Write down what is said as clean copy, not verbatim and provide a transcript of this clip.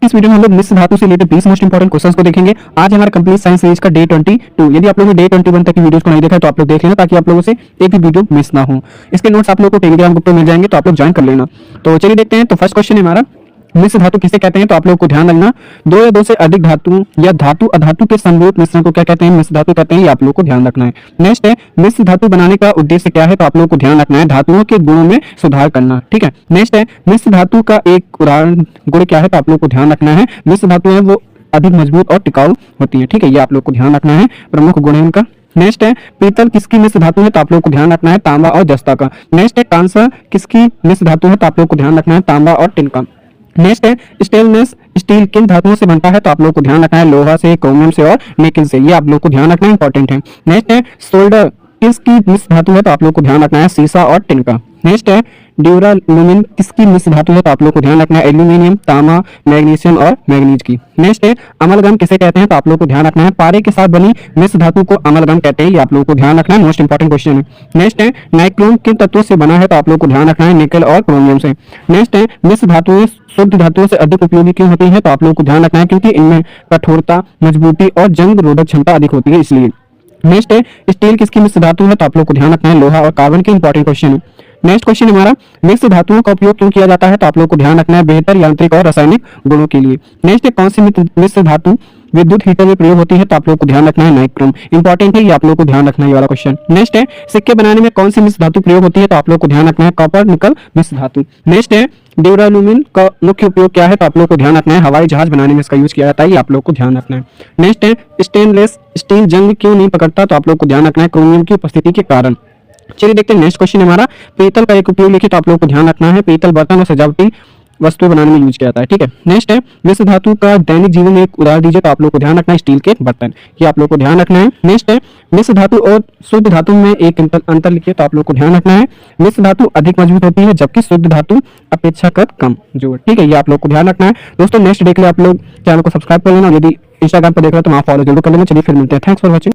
इस वीडियो में हम लोग मिश्र धातु से रिलेटेड 20 मोस्ट इंपोर्टेंट क्वेश्चंस को देखेंगे। आज हमारा कंप्लीट साइंस सीरीज का डे 22। यदि आप लोगों ने डे 21 तक की वीडियोस को नहीं देखा है तो आप लोग देख लेना, ताकि आप लोगों से एक भी वीडियो मिस ना हो। इसके नोट्स आप लोगों को टेलीग्राम ग्रुप पे मिल जाएंगे, तो आप लोग ज्वाइन कर लेना। तो चलिए देखते हैं। तो फर्स्ट क्वेश्चन है हमारा, मिश्र धातु किसे कहते हैं? तो आप लोगों को ध्यान रखना, दो या दो से अधिक धातु या धातु अधातु के समरूप मिश्रण को क्या कहते हैं? मिश्र धातु कहते हैं। ये आप लोगों को ध्यान रखना है। नेक्स्ट है, मिश्र धातु बनाने का उद्देश्य क्या है? तो आप लोगों को ध्यान रखना है, धातुओं के गुणों में सुधार करना। ठीक है। नेक्स्ट है, मिश्र धातु का एक उदाहरण गुण क्या है? तो आप लोगों को ध्यान रखना है, मिश्र धातु है वो अधिक मजबूत और टिकाऊ होती है। ठीक है, ये आप लोगों को ध्यान रखना है, प्रमुख गुण है इनका। नेक्स्ट है, पीतल किसकी मिश्र धातु है? तो आप लोगों को ध्यान रखना है, तांबा और जस्ता का। नेक्स्ट है, कांसा किसकी मिश्र धातु है? तो आप लोगों को ध्यान रखना है, तांबा और टिन का। नेक्स्ट है, स्टेनलेस स्टील किन धातुओं से बनता है? तो आप लोगों को ध्यान रखना है, लोहा से, क्रोमियम से और निकेल से। ये आप लोगों को ध्यान रखना इंपॉर्टेंट है। नेक्स्ट है, सोल्डर किसकी मिश्र धातु है? तो आप लोगों को ध्यान रखना है, सीसा और टिन का। नेक्स्ट है, ड्यूरालुमिन किसकी मिश्र धातु है? तो आप लोगों को ध्यान रखना है, एल्यूमिनियम, तांबा, मैग्नीशियम और मैग्नीज की। नेक्स्ट है, अमलगम किसे कहते हैं? तो आप लोगों को ध्यान रखना है, पारे के साथ बनी मिश्र धातु को अमलगम कहते हैं। ये आप लोगों को ध्यान रखना है, मोस्ट इंपॉर्टेंट क्वेश्चन है। नेक्स्ट है, नाइक्रोम किन तत्वों से बना है? तो आप लोगों को ध्यान रखना है, निकेल और क्रोमियम से। नेक्स्ट है, मिश्र धातुएं शुद्ध धातुओं से अधिक उपयोगी क्यों होती है? तो आप लोगों को ध्यान रखना है, क्योंकि इनमें कठोरता, मजबूती और जंग रोधक क्षमता अधिक होती है, इसलिए। नेक्स्ट है, स्टील किसकी मिश्र धातु है? तो आप लोगों को ध्यान रखना है, लोहा और कार्बन के इंपॉर्टेंट क्वेश्चन है। नेक्स्ट क्वेश्चन हमारा, मिश्र धातुओं का उपयोग क्यों किया जाता है? तो आप लोगों को ध्यान रखना है, बेहतर यांत्रिक और रासायनिक गुणों के लिए। नेक्स्ट है, कौन सी मिश्र धातु विद्युत हीटर में प्रयोग होती है? तो आप लोगों को ध्यान रखना है, नाइक्रोम। इंपॉर्टेंट है, ये आप लोगों को ध्यान रखना है, ये वाला क्वेश्चन। नेक्स्ट है, सिक्के बनाने में कौन सी मिश्र धातु प्रयोग होती है? तो आप लोगों को ध्यान रखना है, कॉपर निकल मिश्र धातु। नेक्स्ट है, ड्यूरालुमिन का मुख्य उपयोग क्या है? तो आप लोगों को ध्यान रखना है, हवाई जहाज बनाने में इसका यूज किया जाता है। ये आप लोगों को ध्यान रखना है। नेक्स्ट है, स्टेनलेस स्टील जंग क्यों नहीं पकड़ता? तो आप लोगों को ध्यान रखना है, क्रोमियम की उपस्थिति के कारण। चलिए देखते हैं नेक्स्ट क्वेश्चन हमारा, पीतल का एक उपयोग लिखिए। तो आप लोगों को ध्यान रखना है, पीतल बर्तन और सजावटी वस्तुएं बनाने में यूज किया जाता है। ठीक है। नेक्स्ट है, मिश्र धातु का दैनिक जीवन में एक उदाहरण दीजिए। तो आप लोगों को ध्यान रखना है, स्टील के बर्तन। ये आप लोगों को ध्यान रखना है। नेक्स्ट है, मिश्र धातु और शुद्ध धातु में एक अंतर लिखिए। तो आप लोगों को ध्यान रखना है, मिश्र धातु अधिक मजबूत होती है, जबकि शुद्ध धातु अपेक्षाकृत कम जोड़। ठीक है, ये आप लोग को ध्यान रखना है। दोस्तों नेक्स्ट देख ले, आप लोग चैनल को सब्सक्राइब कर लेना। यदि इंस्टाग्राम पर देख रहे हो तो वहाँ फॉलो जरूर कर लेना। चलिए फिर मिलते हैं। Thanks for watching.